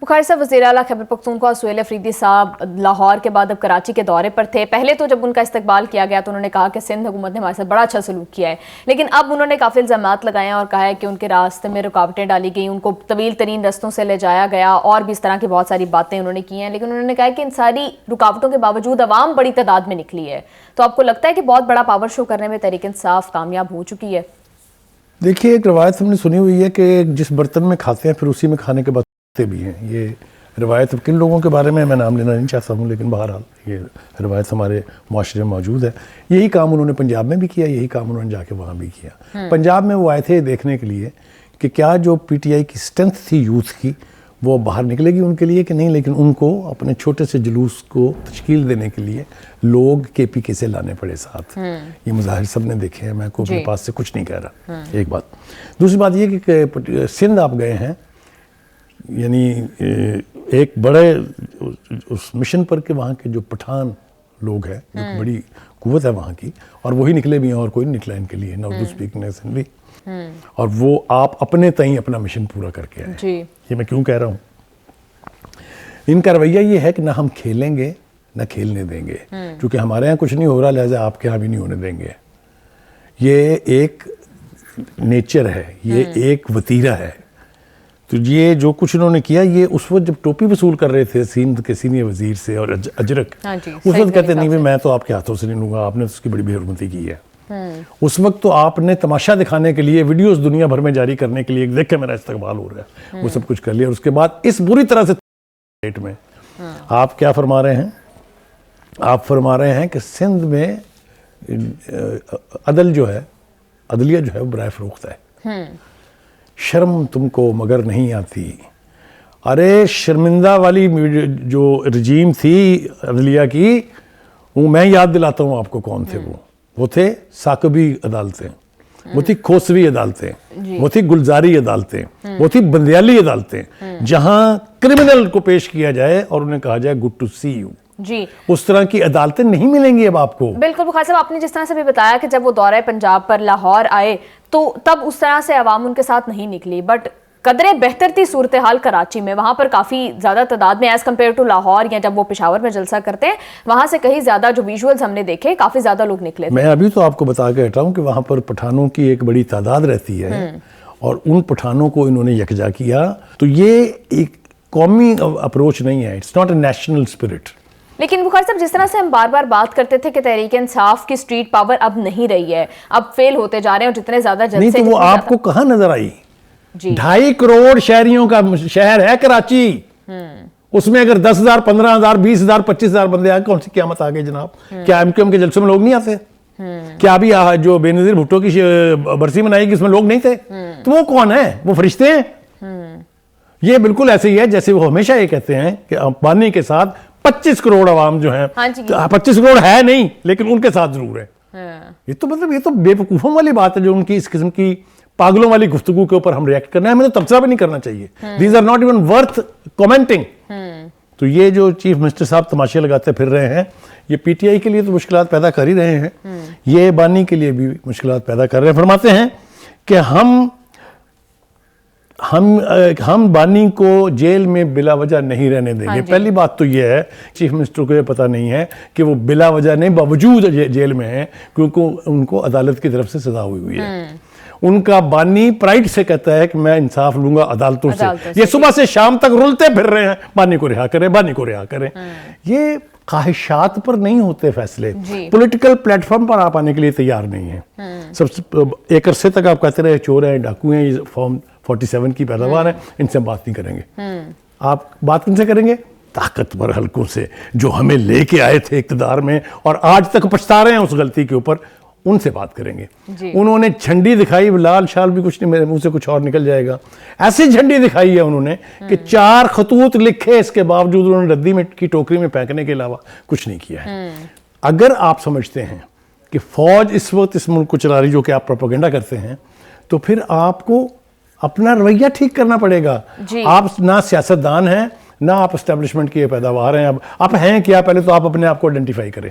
बुखारी साहब वज़ीर आला खैबर पख्तूनख्वा सुहेल अफरीदी साहब लाहौर के बाद अब कराची के दौरे पर थे। पहले तो जब उनका इस्तकबाल किया गया तो उन्होंने कहा कि सिंध हुकूमत ने हमारे साथ बड़ा अच्छा सलूक किया है, लेकिन अब उन्होंने काफ़ी इल्ज़ामात लगाए हैं और कहा है कि उनके रास्ते में रुकावटें डाली गई, उनको तवील तरीन रस्तों से ले जाया गया और भी इस तरह की बहुत सारी बातें उन्होंने की हैं। लेकिन उन्होंने कहा कि इन सारी रुकावटों के बावजूद अवाम बड़ी तादाद में निकली है। तो आपको लगता है कि बहुत बड़ा पावर शो करने में तहरीक इंसाफ कामयाब हो चुकी है? देखिए, एक रवायत हमने सुनी हुई है कि जिस बर्तन में खाते हैं फिर उसी में खाने के बाद भी हैं। ये रवायत किन लोगों के बारे में मैं नाम लेना नहीं चाहता हूँ, लेकिन बहरहाल ये रवायत हमारे माशरे में मौजूद है। यही काम उन्होंने पंजाब में भी किया, यही काम उन्होंने जाके वहाँ भी किया। पंजाब में वो आए थे देखने के लिए कि क्या जो पीटीआई की स्ट्रेंथ थी यूथ की वो बाहर निकलेगी उनके लिए कि नहीं, लेकिन उनको अपने छोटे से जुलूस को तश्कील देने के लिए लोग केपीके से लाने पड़े साथ। ये मुजाहिर सब ने देखे हैं, मैं को अपने पास से कुछ नहीं कह रहा। एक बात। दूसरी बात ये कि सिंध आप गए हैं, यानी एक बड़े उस मिशन पर के वहाँ के जो पठान लोग हैं, जो बड़ी कुव्वत है वहाँ की, और वही निकले भी हैं और कोई नहीं निकला इनके लिए, उर्दू स्पीकिंग सिंधी, और वो आप अपने तई अपना मिशन पूरा करके आए। ये मैं क्यों कह रहा हूँ, इनका रवैया ये है कि ना हम खेलेंगे ना खेलने देंगे, क्योंकि हमारे यहाँ कुछ नहीं हो रहा लिहाजा आपके यहाँ भी नहीं होने देंगे। ये एक नेचर है, ये एक वतीरा है। तो ये जो कुछ उन्होंने किया, ये उस वक्त जब टोपी वसूल कर रहे थे सिंध के सीनियर वजीर से और अजरक, उस वक्त कहते नहीं भाई मैं तो आपके हाथों से नहीं लूँगा, आपने तो उसकी बड़ी बेहरमती की है। उस वक्त तो आपने तमाशा दिखाने के लिए, वीडियोस दुनिया भर में जारी करने के लिए, देख के मेरा इस्तकबाल हो रहा है, वो सब कुछ कर लिया। और उसके बाद इस बुरी तरह से डेट में आप क्या फरमा रहे हैं? आप फरमा रहे हैं कि सिंध में अदल जो है, अदलिया जो है वो बराए फरोख्त है। शर्म तुमको मगर नहीं आती। अरे शर्मिंदा वाली जो रजीम थी अदलिया की, वो मैं याद दिलाता हूँ आपको कौन थे वो थे साकबी अदालतें, वो थी खोसवी अदालतें, वो थी गुलजारी अदालतें, वो थी बंदियाली अदालतें, जहां क्रिमिनल को पेश किया जाए और उन्हें कहा जाए गुड टू सी यू। जी, उस तरह की अदालतें नहीं मिलेंगी अब आपको। बिल्कुल बुखारी साहब, आपने जिस तरह से भी बताया कि जब वो दौरे पंजाब पर लाहौर आए तो तब उस तरह से अवाम उनके साथ नहीं निकली, बट कदरे बेहतर थी सूरत हाल कराची में। वहाँ पर काफ़ी ज़्यादा तादाद में एज़ कम्पेयर टू लाहौर या जब वो पेशावर में जलसा करते हैं, वहाँ से कहीं ज़्यादा जो विजुअल्स हमने देखे काफ़ी ज़्यादा लोग निकले थे। मैं अभी तो आपको बता के हटा हूँ कि वहाँ पर पठानों की एक बड़ी तादाद रहती है और उन पठानों को इन्होंने यकजा किया। तो ये एक कौमी अप्रोच नहीं है, it's not a national spirit. लेकिन बुखारी साहब, जिस तरह से हम बार बार बात करते थे कि तहरीक इंसाफ की स्ट्रीट पावर अब नहीं रही है, अब फेल होते जा रहे हैं और जितने ज्यादा जलसे, नहीं तो वो आपको कहाँ नजर आई? 2.5 करोड़ शहरियों का शहर है कराची, उसमें अगर 10,000, 15,000, 20,000, 25,000 बंदे आए, कौन सी क़यामत आ गई जनाब? क्या एमक्यूएम के जलसों में लोग नहीं आते? क्या अभी जो बेनज़ीर भुट्टो की बरसी मनाएगी उसमें लोग नहीं थे? तो वो कौन है? वो फरिश्ते हैं। ये बिल्कुल ऐसे ही है जैसे वो हमेशा ये कहते हैं कि अंबानी के साथ 25 करोड़ आवाम जो है, 25 करोड़ है नहीं लेकिन उनके साथ जरूर है। ये तो मतलब ये तो बेवकूफों वाली बात है जो उनकी इस किस्म की पागलों वाली गुफ्तगू के ऊपर हम रिएक्ट करना है, हमें तो तबसरा भी नहीं करना चाहिए। These are not even worth commenting. तो ये जो चीफ मिनिस्टर साहब तमाशे लगाते फिर रहे हैं, ये पीटीआई के लिए तो मुश्किलात पैदा कर ही रहे हैं, ये बानी के लिए भी मुश्किलात पैदा कर रहे हैं। फरमाते हैं कि हम बानी को जेल में बिला वजह नहीं रहने देंगे। पहली बात तो ये है, चीफ मिनिस्टर को ये पता नहीं है कि वो बिला वजह नहीं बावजूद जेल में हैं, क्योंकि उनको अदालत की तरफ से सजा हुई है। उनका बानी प्राइड से कहता है कि मैं इंसाफ लूंगा अदालतों से। ये सुबह से शाम तक रुलते फिर रहे हैं, बानी को रिहा करें, बानी को रिहा करें। ये ख्वाहिशात पर नहीं होते फैसले, पॉलिटिकल प्लेटफॉर्म पर आप आने के लिए तैयार नहीं है। सबसे एक अरसे तक आप कहते रहे चोर हैं, डाकू हैं, ये फॉर्म 47 की पैदावार है, इनसे बात नहीं करेंगे। आप बात किनसे करेंगे? ताकतवर हलकों से, जो हमें लेके आए थे इक़्तिदार में और आज तक पछता रहे हैं उस गलती के ऊपर, उनसे बात करेंगे। उन्होंने झंडी दिखाई, लाल शाल भी कुछ नहीं, मेरे मुंह से कुछ और निकल जाएगा। ऐसी झंडी दिखाई है उन्होंने कि 4 खतूत लिखे, इसके बावजूद उन्होंने रद्दी में की टोकरी में फेंकने के अलावा कुछ नहीं किया है। अगर आप समझते हैं कि फौज इस वक्त इस मुल्क को चला रही, जो कि आप प्रोपेगेंडा करते हैं, तो फिर आपको अपना रवैया ठीक करना पड़ेगा। आप ना सियासतदान हैं, نہ آپ اسٹیبلشمنٹ کی پیداوار ہیں. اب آپ ہیں کیا, پہلے تو آپ اپنے آپ کو آئیڈینٹیفائی کریں.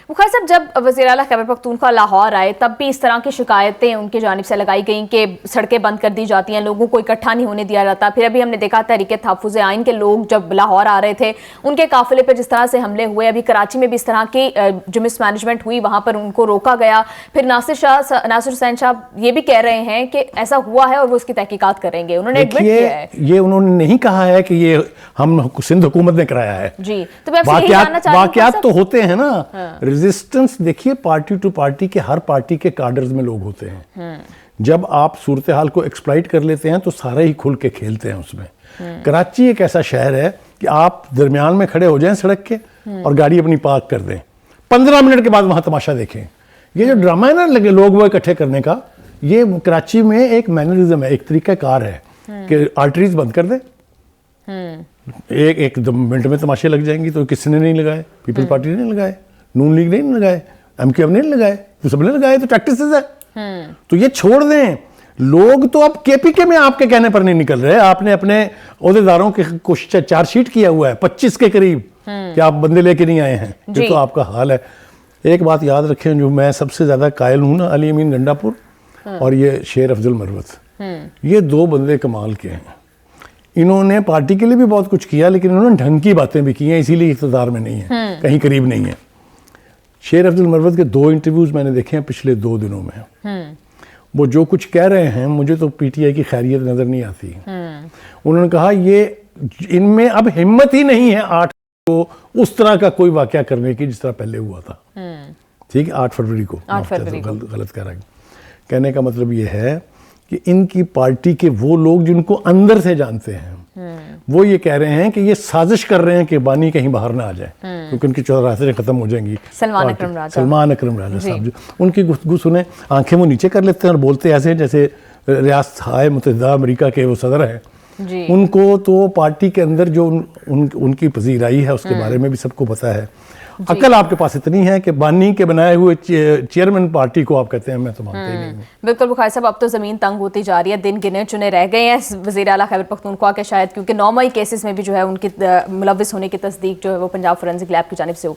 بخاری صاحب, جب وزیر اعلیٰ خیبر پختونخوا لاہور آئے تب بھی اس طرح کی شکایتیں ان کی جانب سے لگائی گئیں کہ سڑکیں بند کر دی جاتی ہیں, لوگوں کو اکٹھا نہیں ہونے دیا جاتا. پھر ابھی ہم نے دیکھا تحریک تحفظ آئین کے لوگ جب لاہور آ رہے تھے ان کے قافلے پر جس طرح سے حملے ہوئے. ابھی کراچی میں بھی اس طرح کی جو مس مینجمنٹ ہوئی وہاں پر ان کو روکا گیا. پھر ناصر حسین صاحب یہ بھی کہہ رہے ہیں کہ ایسا ہوا ہے اور وہ اس کی تحقیقات کریں گے. انہوں نے ایڈمٹ کیا ہے. یہ انہوں نے نہیں کہا ہے کہ یہ ہم سندھ حکومت نے کرایا ہے. جی, تو میں آپ سے یہی جاننا چاہتی ہوں. واقعات تو ہوتے ہیں نا. ریزسٹنس دیکھیے, پارٹی ٹو پارٹی کے ہر پارٹی کے کارڈرز میں لوگ ہوتے ہیں. جب آپ صورتحال کو ایکسپلائٹ کر لیتے ہیں تو سارے ہی کھل کے کھیلتے ہیں اس میں. کراچی ایک ایسا شہر ہے کہ آپ درمیان میں کھڑے ہو جائیں سڑک کے اور گاڑی اپنی پارک کر دیں, 15 منٹ کے بعد وہاں تماشا دیکھیں. یہ جو ڈرامہ ہے نا لگے لوگ وہ اکٹھے کرنے کا, یہ کراچی میں ایک مینرزم ہے, ایک طریقہ کار ہے کہ آرٹریز بند کر دیں, ایک منٹ میں تماشے لگ جائیں گی. تو کس نے نہیں لگائے؟ پیپل پارٹی نے نہیں لگائے, نون لیگ نے نہیں لگائے, ایم کیو ایم نے نہیں لگائے, تو سب نے لگائے. تو پریکٹسز ہے. تو یہ چھوڑ دیں. لوگ تو اب کے پی کے میں آپ کے کہنے پر نہیں نکل رہے. آپ نے اپنے عہدیداروں کے چارج شیٹ کیا ہوا ہے 25 کے قریب کہ آپ بندے لے کے نہیں آئے ہیں. یہ تو آپ کا حال ہے. ایک بات یاد رکھیں, جو میں سب سے زیادہ قائل ہوں نا, علی امین گنڈا پور اور یہ شیر افضل مروت, یہ دو بندے کمال کے ہیں. انہوں نے پارٹی کے لیے بھی بہت کچھ کیا, لیکن انہوں نے ڈھنگ کی باتیں بھی کی ہیں, اسی لیے اقتدار میں نہیں ہیں, کہیں قریب نہیں ہیں. شیر افضل مروت کے 2 انٹرویوز میں نے دیکھے ہیں پچھلے 2 دنوں میں. وہ جو کچھ کہہ رہے ہیں مجھے تو پی ٹی آئی کی خیریت نظر نہیں آتی. انہوں نے کہا یہ ان میں اب ہمت ہی نہیں ہے 8 کو اس طرح کا کوئی واقعہ کرنے کی جس طرح پہلے ہوا تھا. ٹھیک ہے, 8 فروری کو غلط کہہ رہا ہے. کہنے کا مطلب یہ ہے کہ ان کی پارٹی کے وہ لوگ جن کو اندر سے جانتے ہیں وہ یہ کہہ رہے ہیں کہ یہ سازش کر رہے ہیں کہ بانی کہیں باہر نہ آ جائے, کیونکہ ان کی 14 ختم ہو جائیں گی. سلمان اکرم راجہ صاحب جو ان کی گفتگو سنیں, آنکھیں وہ نیچے کر لیتے ہیں اور بولتے ایسے جیسے ریاست متحدہ امریکہ کے وہ صدر ہیں. ان کو تو پارٹی کے اندر جو ان کی پذیرائی ہے اس کے بارے میں بھی سب کو پتا ہے. عقل آپ کے پاس اتنی ہے کہ بانی کے بنائے ہوئے چیئرمین پارٹی کو آپ کہتے ہیں میں تو مانتا ہی نہیں ہوں. بالکل بخاری صاحب, اب تو زمین تنگ ہوتی جا رہی ہے, دن گنے چنے رہ گئے ہیں وزیر اعلیٰ خیبر پختونخوا کے, شاید کیونکہ 9 مئی کیسز میں بھی جو ہے ان کی ملوث ہونے کی تصدیق جو ہے وہ پنجاب فورینسک لیب کی جانب سے